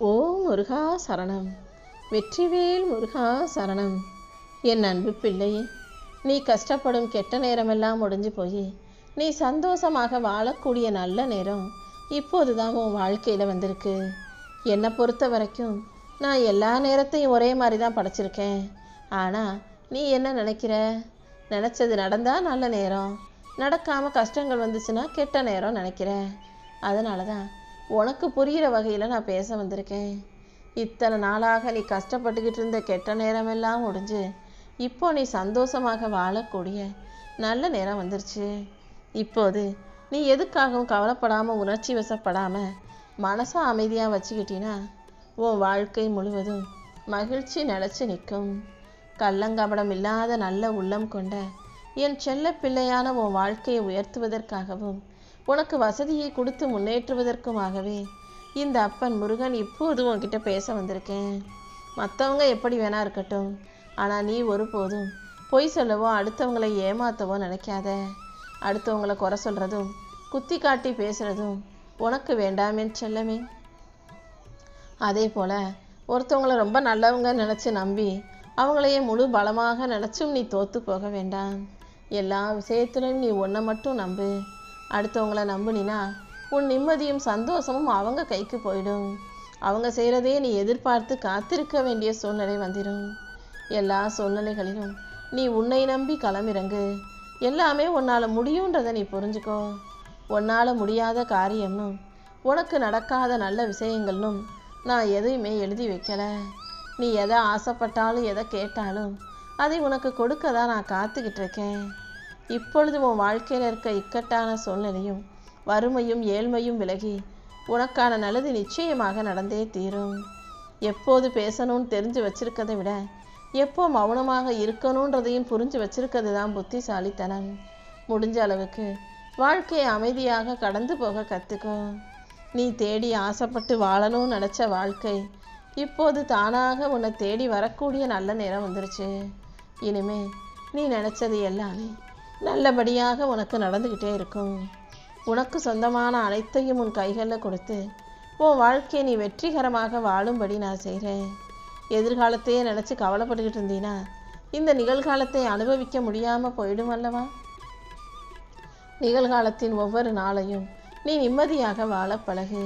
ஓம் முருகா சரணம். வெற்றிவேல் முருகா சரணம். என் அன்பு பிள்ளையே, நீ கஷ்டப்படும் கெட்ட நேரமெல்லாம் முடிஞ்சு போய் நீ சந்தோஷமாக வாழக்கூடிய நல்ல நேரம் இப்போது தான் உன் வாழ்க்கையில் வந்திருக்கு. என்னை பொறுத்த வரைக்கும் நான் எல்லா நேரத்தையும் ஒரே மாதிரி தான் படைச்சிருக்கேன். ஆனால் நீ என்ன நினைக்கிற? நினச்சது நடந்தால் நல்ல நேரம், நடக்காமல் கஷ்டங்கள் வந்துச்சுன்னா கெட்ட நேரம் நினைக்கிற. அதனால தான் உனக்கு புரிகிற வகையில் நான் பேச வந்திருக்கேன். இத்தனை நாளாக நீ கஷ்டப்பட்டுக்கிட்டு இருந்த கெட்ட நேரமெல்லாம் முடிஞ்சு இப்போ நீ சந்தோஷமாக வாழக்கூடிய நல்ல நேரம் வந்துருச்சு. இப்போது நீ எதுக்காகவும் கவலைப்படாமல் உணர்ச்சி வசப்படாமல் மனசை அமைதியாக வச்சுக்கிட்டினா உன் வாழ்க்கை முழுவதும் மகிழ்ச்சி நிலச்சி நிற்கும். கள்ளங்கபடம் இல்லாத நல்ல உள்ளம் கொண்ட என் செல்ல பிள்ளையான உன் வாழ்க்கையை உயர்த்துவதற்காகவும் உனக்கு வசதியை கொடுத்து முன்னேற்றுவதற்குமாகவே இந்த அப்பன் முருகன் இப்போது உன்கிட்ட பேச வந்திருக்கேன். மற்றவங்க எப்படி வேணா இருக்கட்டும், ஆனால் நீ ஒருபோதும் பொய் சொல்லவோ அடுத்தவங்களை ஏமாற்றவோ நினைக்காத. அடுத்தவங்களை குறை சொல்கிறதும் குத்தி காட்டி பேசுகிறதும் உனக்கு வேண்டாமேன்னு செல்லமே. அதே போல் ஒருத்தவங்களை ரொம்ப நல்லவங்க நினச்சி நம்பி அவங்களையே முழு பலமாக நினச்சும் நீ தோற்று போக வேண்டாம். எல்லா விஷயத்துலையும் நீ ஒன்றை மட்டும் நம்பு. அடுத்தவங்கள நம்பினா உன் நிம்மதியும் சந்தோஷமும் அவங்க கைக்கு போயிடும். அவங்க செய்கிறதே நீ எதிர்பார்த்து காத்திருக்க வேண்டிய சூழ்நிலை வந்துடும். எல்லா சூழ்நிலைகளிலும் நீ உன்னை நம்பி களமிறங்கு. எல்லாமே உன்னால் முடியுன்றதை நீ புரிஞ்சுக்கோ. உன்னால் முடியாத காரியம்னும் உனக்கு நடக்காத நல்ல விஷயங்கள்னும் நான் எதையுமே எழுதி வைக்கலை. நீ எதை ஆசைப்பட்டாலும் எதை கேட்டாலும் அதை உனக்கு கொடுக்க தான் நான் காத்துக்கிட்டு இருக்கேன். இப்பொழுது உன் வாழ்க்கையில் இருக்க இக்கட்டான சூழ்நிலையும் வறுமையும் ஏழ்மையும் விலகி உனக்கான நல்லது நிச்சயமாக நடந்தே தீரும். எப்போது பேசணும்னு தெரிஞ்சு வச்சிருக்கதை விட எப்போ மௌனமாக இருக்கணுன்றதையும் புரிஞ்சு வச்சிருக்கிறது தான் புத்திசாலித்தனம். முடிஞ்ச அளவுக்கு வாழ்க்கையை அமைதியாக கடந்து போக கற்றுக்கோ. நீ தேடி ஆசைப்பட்டு வாழணும்னு நினச்ச வாழ்க்கை இப்போது தானாக உன்னை தேடி வரக்கூடிய நல்ல நேரம் வந்துருச்சு. இனிமே நீ நினச்சது எல்லாமே நல்லபடியாக உனக்கு நடந்துக்கிட்டே இருக்கும். உனக்கு சொந்தமான அனைத்தையும் உன் கைகளில் கொடுத்து உன் வாழ்க்கையை நீ வெற்றிகரமாக வாழும்படி நான் செய்கிறேன். எதிர்காலத்தையே நினச்சி கவலைப்பட்டுக்கிட்டு இருந்தீன்னா இந்த நிகழ்காலத்தை அனுபவிக்க முடியாமல் போயிடும் அல்லவா? நிகழ்காலத்தின் ஒவ்வொரு நாளையும் நீ நிம்மதியாக வாழ பழகு.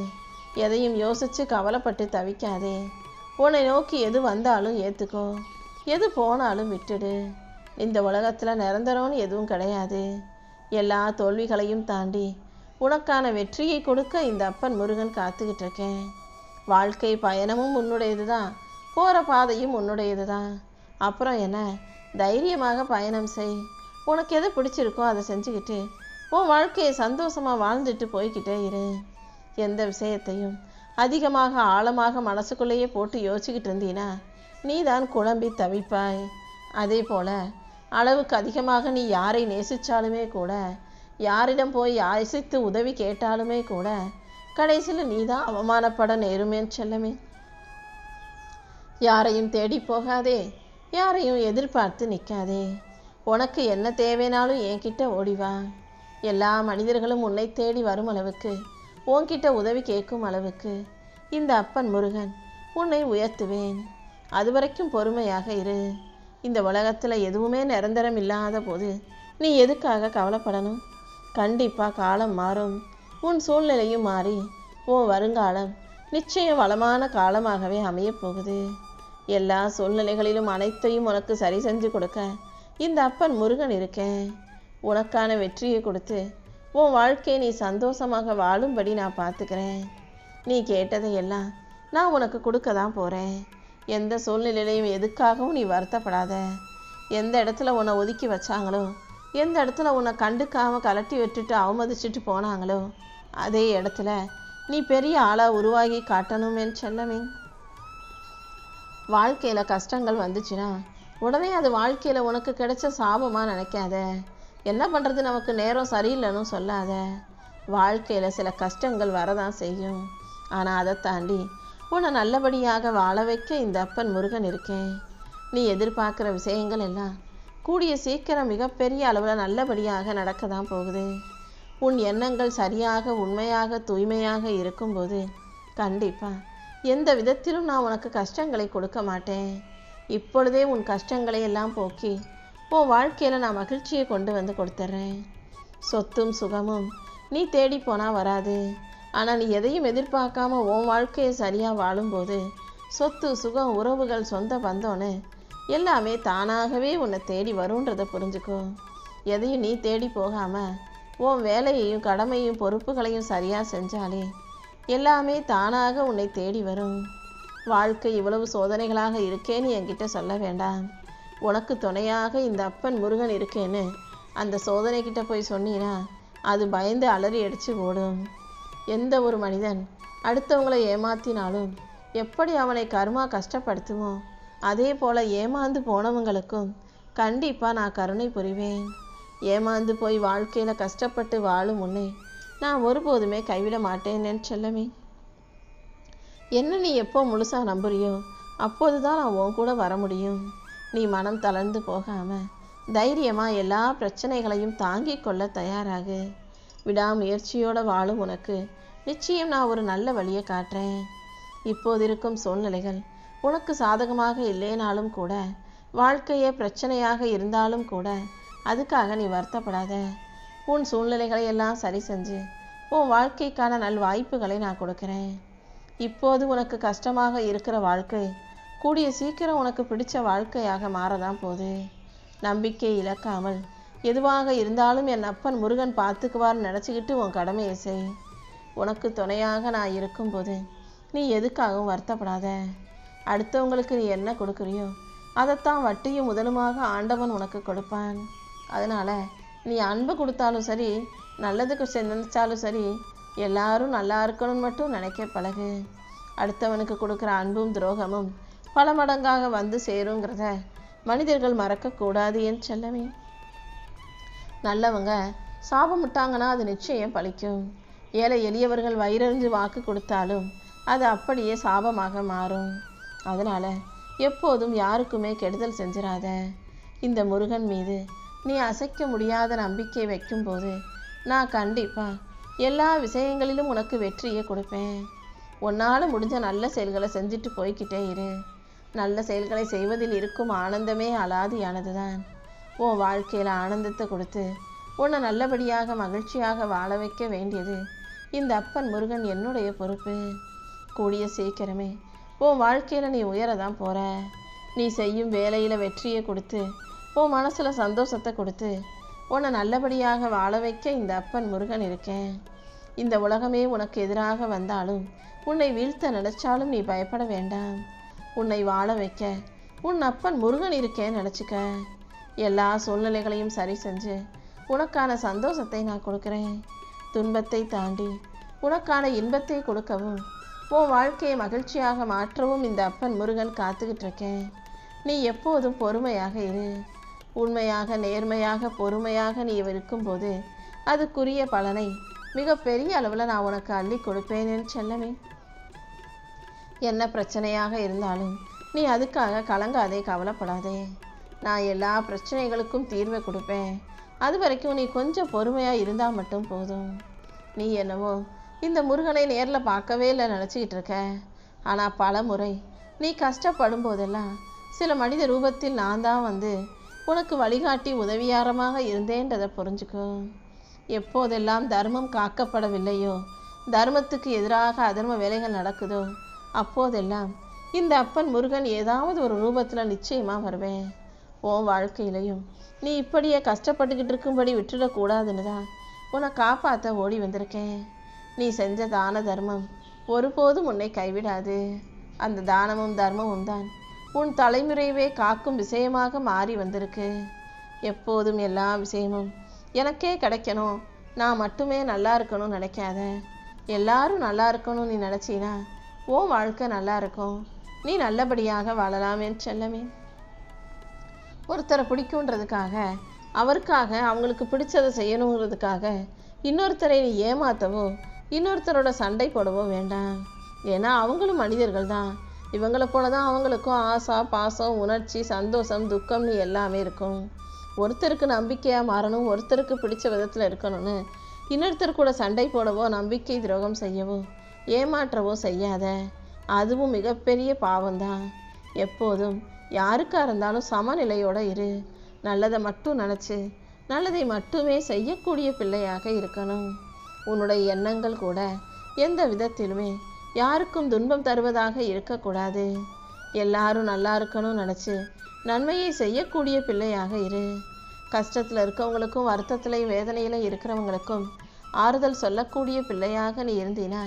எதையும் யோசித்து கவலைப்பட்டு தவிக்காதே. உன்னை நோக்கி எது வந்தாலும் ஏற்றுக்கோ, எது போனாலும் விட்டுடு. இந்த உலகத்தில் நிரந்தரம்னு எதுவும் கிடையாது. எல்லா தோல்விகளையும் தாண்டி உனக்கான வெற்றியை கொடுக்க இந்த அப்பன் முருகன் காத்துக்கிட்டு இருக்கேன். வாழ்க்கை பயணமும் உன்னுடையது தான், போகிற பாதையும் உன்னுடையது தான். அப்புறம் என்ன, தைரியமாக பயணம் செய். உனக்கு எது பிடிச்சிருக்கோ அதை செஞ்சுக்கிட்டு உன் வாழ்க்கையை சந்தோஷமாக வாழ்ந்துட்டு போய்கிட்டே இரு. எந்த விஷயத்தையும் அதிகமாக ஆழமாக மனசுக்குள்ளேயே போட்டு யோசிச்சுக்கிட்டு இருந்தீன்னா நீ தான் குழம்பி தவிப்பாய். அதே போல் அளவுக்கு அதிகமாக நீ யாரை நேசித்தாலுமே கூட, யாரிடம் போய் யாசித்து உதவி கேட்டாலுமே கூட கடைசியில் நீ தான் அவமானப்பட நேருமேன்னு செல்லமே. யாரையும் தேடி போகாதே, யாரையும் எதிர்பார்த்து நிற்காதே. உனக்கு என்ன தேவைனாலும் என்கிட்ட ஓடிவா. எல்லா மனிதர்களும் உன்னை தேடி வரும் அளவுக்கு, உன்கிட்ட உதவி கேட்கும் அளவுக்கு இந்த அப்பன் முருகன் உன்னை உயர்த்துவேன். அது வரைக்கும் பொறுமையாக இரு. இந்த உலகத்தில் எதுவுமே நிரந்தரம் இல்லாத போது நீ எதுக்காக கவலைப்படணும்? கண்டிப்பாக காலம் மாறும். உன் சூழ்நிலையும் மாறி உன் வருங்காலம் நிச்சயம் வளமான காலமாகவே அமையப்போகுது. எல்லா சூழ்நிலைகளிலும் அனைத்தையும் உனக்கு சரி செஞ்சு கொடுக்க இந்த அப்பன் முருகன் இருக்கேன். உனக்கான வெற்றியை கொடுத்து உன் வாழ்க்கையை நீ சந்தோஷமாக வாழும்படி நான் பார்த்துக்கிறேன். நீ கேட்டதையெல்லாம் நான் உனக்கு கொடுக்க தான் போகிறேன். எந்த சூழ்நிலையிலையும் எதுக்காகவும் நீ வருத்தப்படாத. எந்த இடத்துல உன்னை ஒதுக்கி வச்சாங்களோ, எந்த இடத்துல உன்னை கண்டுக்காமல் கலட்டி விட்டுட்டு அவமதிச்சுட்டு போனாங்களோ அதே இடத்துல நீ பெரிய ஆளாக உருவாகி காட்டணுமேன்னு செல்லமே. வாழ்க்கையில் கஷ்டங்கள் வந்துச்சுன்னா உடனே அது வாழ்க்கையில் உனக்கு கிடைச்ச சாபமாக நினைக்காத. என்ன பண்ணுறது, நமக்கு நேரம் சரியில்லைன்னு சொல்லாத. வாழ்க்கையில் சில கஷ்டங்கள் வரதான் செய்யும். ஆனால் அதை தாண்டி உன்னை நல்லபடியாக வாழ வைக்க இந்த அப்பன் முருகன் இருக்கேன். நீ எதிர்பார்க்குற விஷயங்கள் எல்லாம் கூடிய சீக்கிரம் மிகப்பெரிய அளவில் நல்லபடியாக நடக்க தான் போகுது. உன் எண்ணங்கள் சரியாக உண்மையாக தூய்மையாக இருக்கும்போது கண்டிப்பாக எந்த விதத்திலும் நான் உனக்கு கஷ்டங்களை கொடுக்க மாட்டேன். இப்பொழுதே உன் கஷ்டங்களை எல்லாம் போக்கி உன் வாழ்க்கையில் நான் மகிழ்ச்சியை கொண்டு வந்து கொடுத்துட்றேன். சொத்தும் சுகமும் நீ தேடி போனால் வராது. ஆனால் நீ எதையும் எதிர்பார்க்காம உன் வாழ்க்கையை சரியாக வாழும்போது சொத்து சுகம் உறவுகள் சொந்த பந்தம்னு எல்லாமே தானாகவே உன்னை தேடி வரும்ன்றதை புரிஞ்சுக்கோ. எதையும் நீ தேடி போகாமல் உன் வேலையையும் கடமையும் பொறுப்புகளையும் சரியாக செஞ்சாலே எல்லாமே தானாக உன்னை தேடி வரும். வாழ்க்கை இவ்வளவு சோதனைகளாக இருக்கேன்னு என்கிட்ட சொல்ல வேண்டாம். உனக்கு துணையாக இந்த அப்பன் முருகன் இருக்கேன்னு அந்த சோதனைக்கிட்ட போய் சொன்னீன்னா அது பயந்து அலறி அடித்து ஓடும். எந்த ஒரு மனிதன் அடுத்தவங்களை ஏமாத்தினாலும் எப்படி அவனை கர்மா கஷ்டப்படுத்துமோ அதே போல் ஏமாந்து போனவங்களுக்கும் கண்டிப்பாக நான் கருணை புரிவேன். ஏமாந்து போய் வாழ்க்கையில் கஷ்டப்பட்டு வாழும் உன்னை நான் ஒருபோதுமே கைவிட மாட்டேன்னு செல்லமே. என்ன நீ எப்போ முழுசாக நம்புறியோ அப்போது தான் நான் உன் கூட வர முடியும். நீ மனம் தளர்ந்து போகாமல் தைரியமாக எல்லா பிரச்சனைகளையும் தாங்கிக் கொள்ள தயாராகு. விடாமுயற்சியோடு வாழும் உனக்கு நிச்சயம் நான் ஒரு நல்ல வழியை காட்டுறேன். இப்போது இருக்கும் சூழ்நிலைகள் உனக்கு சாதகமாக இல்லைனாலும் கூட, வாழ்க்கையே பிரச்சனையாக இருந்தாலும் கூட அதுக்காக நீ வருத்தப்படாத. உன் சூழ்நிலைகளை எல்லாம் சரி செஞ்சு உன் வாழ்க்கைக்கான நல் வாய்ப்புகளை நான் கொடுக்குறேன். இப்போது உனக்கு கஷ்டமாக இருக்கிற வாழ்க்கை கூடிய சீக்கிரம் உனக்கு பிடிச்ச வாழ்க்கையாக மாறதான் போகுது. நம்பிக்கை இழக்காமல் எதுவாக இருந்தாலும் என் அப்பன் முருகன் பார்த்துக்குவார்னு நினச்சிக்கிட்டு உன் கடமையை செய். உனக்கு துணையாக நான் இருக்கும்போது நீ எதுக்காகவும் வருத்தப்படாத. அடுத்தவங்களுக்கு நீ என்ன கொடுக்குறியோ அதைத்தான் வட்டியும் முதலுமாக ஆண்டவன் உனக்கு கொடுப்பான். அதனால் நீ அன்பு கொடுத்தாலும் சரி, நல்லதுக்கு நினைச்சாலும் சரி, எல்லாரும் நல்லா இருக்கணும்னு மட்டும் நினைக்க பழகு. அடுத்தவனுக்கு கொடுக்குற அன்பும் துரோகமும் பல மடங்காக வந்து சேருங்கிறத மனிதர்கள் மறக்கக்கூடாது என் செல்லமே. நல்லவங்க சாபமிட்டாங்கன்னா அது நிச்சயம் பலிக்கும். ஏழை எளியவர்கள் வயிறறிஞ்சு வாக்கு கொடுத்தாலும் அது அப்படியே சாபமாக மாறும். அதனால் எப்போதும் யாருக்குமே கெடுதல் செஞ்சிடாத. இந்த முருகன் மீது நீ அசைக்க முடியாத நம்பிக்கை வைக்கும்போது நான் கண்டிப்பாக எல்லா விஷயங்களிலும் உனக்கு வெற்றியை கொடுப்பேன். உன்னால் முடிஞ்ச நல்ல செயல்களை செஞ்சுட்டு போய்கிட்டே இரு. நல்ல செயல்களை செய்வதில் இருக்கும் ஆனந்தமே அலாதியானது தான். உன் வாழ்க்கையில் ஆனந்தத்தை கொடுத்து உன்னை நல்லபடியாக மகிழ்ச்சியாக வாழ வைக்க வேண்டியது இந்த அப்பன் முருகன் என்னுடைய பொறுப்பு. கூடிய சீக்கிரமே உன் வாழ்க்கையில் நீ உயரதான் போகிற. நீ செய்யும் வேலையில் வெற்றியை கொடுத்து உன் மனசில் சந்தோஷத்தை கொடுத்து உன்னை நல்லபடியாக வாழ வைக்க இந்த அப்பன் முருகன் இருக்கேன். இந்த உலகமே உனக்கு எதிராக வந்தாலும் உன்னை வீழ்த்த நினைச்சாலும் நீ பயப்பட வேண்டாம். உன்னை வாழ வைக்க உன் அப்பன் முருகன் இருக்கேன்னு நினச்சிக்க. எல்லா சூழ்நிலைகளையும் சரி செஞ்சு உனக்கான சந்தோஷத்தை நான் கொடுக்குறேன். துன்பத்தை தாண்டி உனக்கான இன்பத்தை கொடுக்கவும் உன் வாழ்க்கையை மகிழ்ச்சியாக மாற்றவும் இந்த அப்பன் முருகன் காத்துக்கிட்டு இருக்கேன். நீ எப்போதும் பொறுமையாக இரு. உண்மையாக நேர்மையாக பொறுமையாக நீ இருக்கும்போது அதுக்குரிய பலனை மிக பெரிய அளவில் நான் உனக்கு அள்ளி கொடுப்பேன்னு செல்லமே. என்ன பிரச்சனையாக இருந்தாலும் நீ அதுக்காக கலங்காதே, கவலைப்படாதே. நான் எல்லா பிரச்சனைகளுக்கும் தீர்வை கொடுப்பேன். அது வரைக்கும் நீ கொஞ்சம் பொறுமையாக இருந்தால் மட்டும் போதும். நீ என்னவோ இந்த முருகனை நேரில் பார்க்கவே இல்லை நினச்சிக்கிட்டு இருக்க. ஆனால் பல முறை நீ கஷ்டப்படும் போதெல்லாம் சில மனித ரூபத்தில் நான் தான் வந்து உனக்கு வழிகாட்டி உதவியாரமாக இருந்தேன்றதை புரிஞ்சுக்கோ. எப்போதெல்லாம் தர்மம் காக்கப்படவில்லையோ, தர்மத்துக்கு எதிராக அதர்ம வேலைகள் நடக்குதோ அப்போதெல்லாம் இந்த அப்பன் முருகன் ஏதாவது ஒரு ரூபத்தில் நிச்சயமாக வருவேன். உன் வாழ்க்கையிலையும் நீ இப்படியே கஷ்டப்பட்டுக்கிட்டு இருக்கும்படி விட்டுடக்கூடாதுன்னு தான் உன்னை காப்பாற்ற ஓடி வந்திருக்கேன். நீ செஞ்ச தான தர்மம் ஒருபோதும் உன்னை கைவிடாது. அந்த தானமும் தர்மமும் தான் உன் தலைமுறையவே காக்கும் விஷயமாக மாறி வந்திருக்கு. எப்போதும் எல்லா விஷயமும் எனக்கே கிடைக்கணும், நான் மட்டுமே நல்லா இருக்கணும்னு நினைக்காத. எல்லாரும் நல்லா இருக்கணும்னு நீ நினச்சினா உன் வாழ்க்கை நல்லா இருக்கும். நீ நல்லபடியாக வாழலாமேன்னு செல்லமே. ஒருத்தரை பிடிக்குன்றதுக்காக அவருக்காக அவங்களுக்கு பிடிச்சதை செய்யணுங்கிறதுக்காக இன்னொருத்தரை நீ ஏமாற்றவோ இன்னொருத்தரோட சண்டை போடவோ வேண்டாம். ஏன்னா அவங்களும் மனிதர்கள் தான். இவங்களை போல தான் அவங்களுக்கும் ஆசை, பாசம், உணர்ச்சி, சந்தோஷம், துக்கம்னு எல்லாமே இருக்கும். ஒருத்தருக்கு நம்பிக்கையாக மாறணும், ஒருத்தருக்கு பிடிச்ச விதத்தில் இருக்கணும்னு இன்னொருத்தர் கூட சண்டை போடவோ நம்பிக்கை துரோகம் செய்யவோ ஏமாற்றவோ செய்யாத. அதுவும் மிகப்பெரிய பாவம்தான். எப்போதும் யாருக்காக இருந்தாலும் சமநிலையோட இரு. நல்லதை மட்டும் நினச்சி நல்லதை மட்டுமே செய்யக்கூடிய பிள்ளையாக இருக்கணும். உன்னுடைய எண்ணங்கள் கூட எந்த விதத்திலுமே யாருக்கும் துன்பம் தருவதாக இருக்கக்கூடாது. எல்லாரும் நல்லா இருக்கணும்னு நினச்சி நன்மையை செய்யக்கூடிய பிள்ளையாக இரு. கஷ்டத்தில் இருக்கவங்களுக்கும் வருத்தத்திலையும் வேதனையிலும் இருக்கிறவங்களுக்கும் ஆறுதல் சொல்லக்கூடிய பிள்ளையாக நீ இருந்தீனா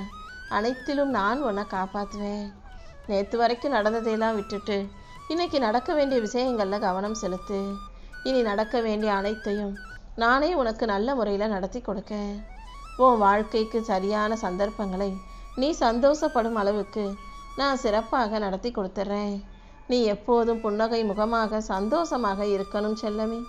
அனைத்திலும் நான் உன்னை காப்பாற்றுவேன். நேற்று வரைக்கும் நடந்ததையெல்லாம் விட்டுட்டு இன்னைக்கு நடக்க வேண்டிய விஷயங்களில் கவனம் செலுத்து. இனி நடக்க வேண்டிய அனைத்தையும் நானே உனக்கு நல்ல முறையில் நடத்தி கொடுக்க. உன் வாழ்க்கைக்கு சரியான சந்தர்ப்பங்களை நீ சந்தோஷப்படும் அளவுக்கு நான் சிறப்பாக நடத்தி கொடுத்துட்றேன். நீ எப்போதும் புன்னகை முகமாக சந்தோஷமாக இருக்கணும் செல்லமே.